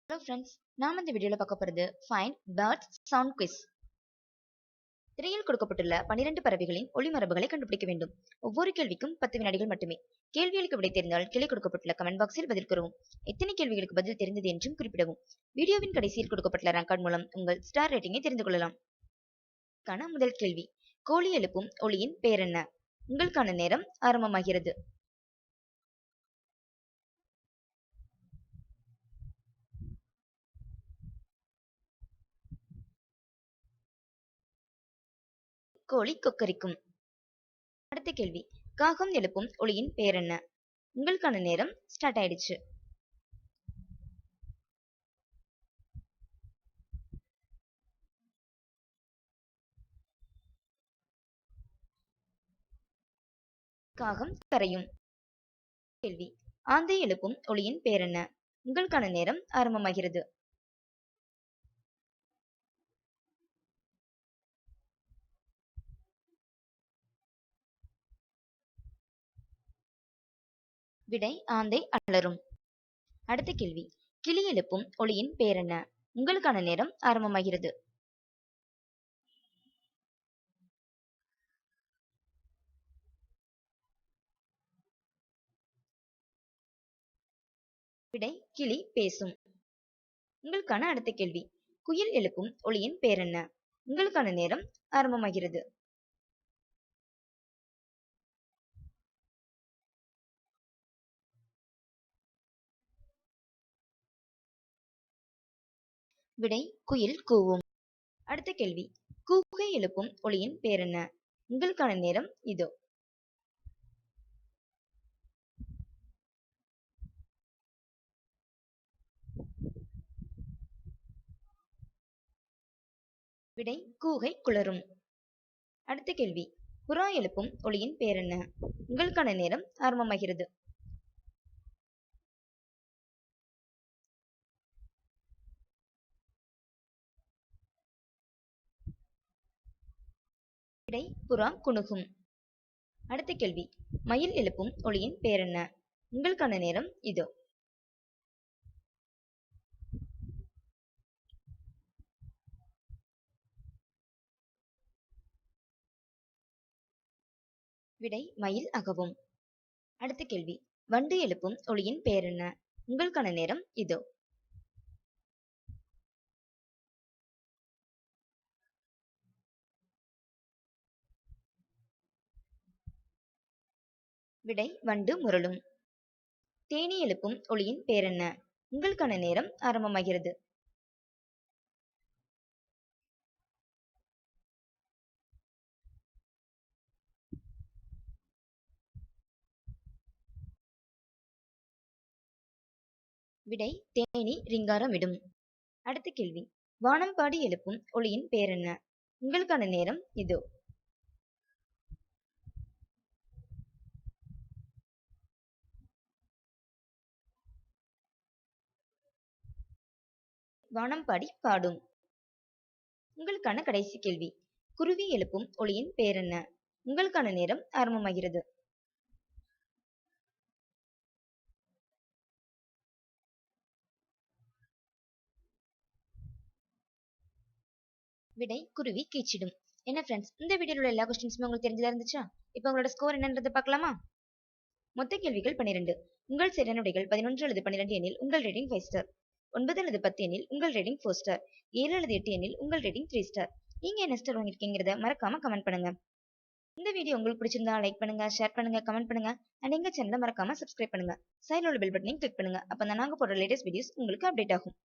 Hello friends, நாம் இந்த வீடியோவில் பார்க்க போகிறது ஃபைண்ட் பேர்ட்ஸ் சவுண்ட் குவிஸ். திரையில் கொடுக்கப்பட்டுள்ள 12 பறவைகளின் ஒளிமரபுகளை கண்டுபிடிக்க வேண்டும். ஒவ்வொரு கேள்விக்கும் 10 வினாடிகள் மட்டுமே. கேள்விகளுக்கு விடை தெரிந்தால் கீழே கொடுக்கப்பட்டுள்ள கமெண்ட் பாக்ஸில் பதில் கூறவும். எத்தனை கேள்விகளுக்கு பதில் தெரிந்தது என்றும் குறிப்பிடவும். வீடியோவின் கடைசியில் கொடுக்கப்பட்டுள்ள ரேங்க் கார்டு மூலம் உங்கள் ஸ்டார் ரேட்டிங்கை தெரிந்து கொள்ளலாம். முதல் கேள்வி, கோழி எழுப்பும் ஒளியின் பெயர் என்ன? உங்களுக்கான நேரம் ஆரம்பமாகிறது. கோழி கொக்கரிக்கும். அடுத்த கேள்வி, காகம் எழுப்பும் ஒளியின் பெயர் என்ன? உங்களுக்கான நேரம் ஸ்டார்ட் ஆயிடுச்சு. காகம் கரையும். கேள்வி, ஆந்தை எழுப்பும் ஒளியின் பெயர் என்ன? உங்களுக்கான நேரம் ஆரம்பமாகிறது. விடை, ஆந்தை அலறும். அடுத்த கேள்வி, கிளி எழுப்பும் ஒளியின் பெயர் என்ன? உங்களுக்கான நேரம் ஆரம்பமாகிறது. விடை, கிளி பேசும். உங்களுக்கான அடுத்த கேள்வி, குயில் எழுப்பும் ஒளியின் பெயர் என்ன? உங்களுக்கான நேரம் ஆரம்பமாகிறது. விடை, குயில் கூவும். அடுத்த கேள்வி, கூகை எழுப்பும் ஒளியின் பெயர் என்ன? உங்களுக்கான நேரம் இதோ. விடை, கூகை குளரும். அடுத்த கேள்வி, புறா எழுப்பும் ஒளியின் பெயர் என்ன? உங்களுக்கான நேரம் ஆரம்பமாகிறது. விடை, புறா குணுகும். அடுத்த கேள்வி, மயில் எழுப்பும் ஒளியின் பெயர் என்ன? உங்களுக்கான நேரம் இதோ. விடை, மயில் அகவும். அடுத்த கேள்வி, வண்டு எழுப்பும் ஒளியின் பெயர் என்ன? உங்களுக்கான நேரம் இதோ. விடை, வண்டு முரளும். தேனி எழுப்பும் ஒளியின் பெயர் என்ன? உங்களுக்கான நேரம் ஆரம்பமாகிறது. விடை, தேனி ரிங்காரமிடும். அடுத்த கேள்வி, வானம்பாடி எழுப்பும் ஒளியின் பெயர் என்ன? உங்களுக்கான நேரம் இதோ. வானம்பாடி பாடும். உங்களுக்கான கடைசி கேள்வி, குருவி எழுப்பும் ஒளியின் பெயர் என்ன? உங்களுக்கான நேரம் ஆரம்பமாகிறது. விடை, குருவி கீச்சிடும். என்ன ஃப்ரெண்ட்ஸ், இந்த வீடியோல உள்ள எல்லா கொஸ்டின்ஸுமே உங்களுக்கு தெரிஞ்சதா இருந்துச்சா? இப்போ உங்களோட ஸ்கோர் என்னன்றது பார்க்கலாமா? மொத்த கேள்விகள் 12. உங்கள் சரியான விடைகள் 11 அல்லது 12 எனில் உங்கள் ரேட்டிங் 5 ஸ்டார், 9 அல்லது 10 எனில் உங்கள் ரேட்டிங் 4 ஸ்டார், 7 அல்லது 8 எனில் உங்கள் ரேட்டிங் 3 ஸ்டார். நீங்க என்ன ஸ்டார் வாங்கிருக்கீங்கிறத மறக்காம கமெண்ட் பண்ணுங்க. இந்த வீடியோ உங்களுக்கு பிடிச்சிருந்தா லைக் பண்ணுங்க, ஷேர் பண்ணுங்க, கமெண்ட் பண்ணுங்க. அண்ட் எங்க சேனலை மறக்காம சப்ஸ்கிரைப் பண்ணுங்க. சைடுல உள்ள பெல் பட்டனையும் கிளிக் பண்ணுங்க. அப்பதான் நாங்க போடுற லேட்டஸ்ட் வீடியோஸ் உங்களுக்கு அப்டேட் ஆகும்.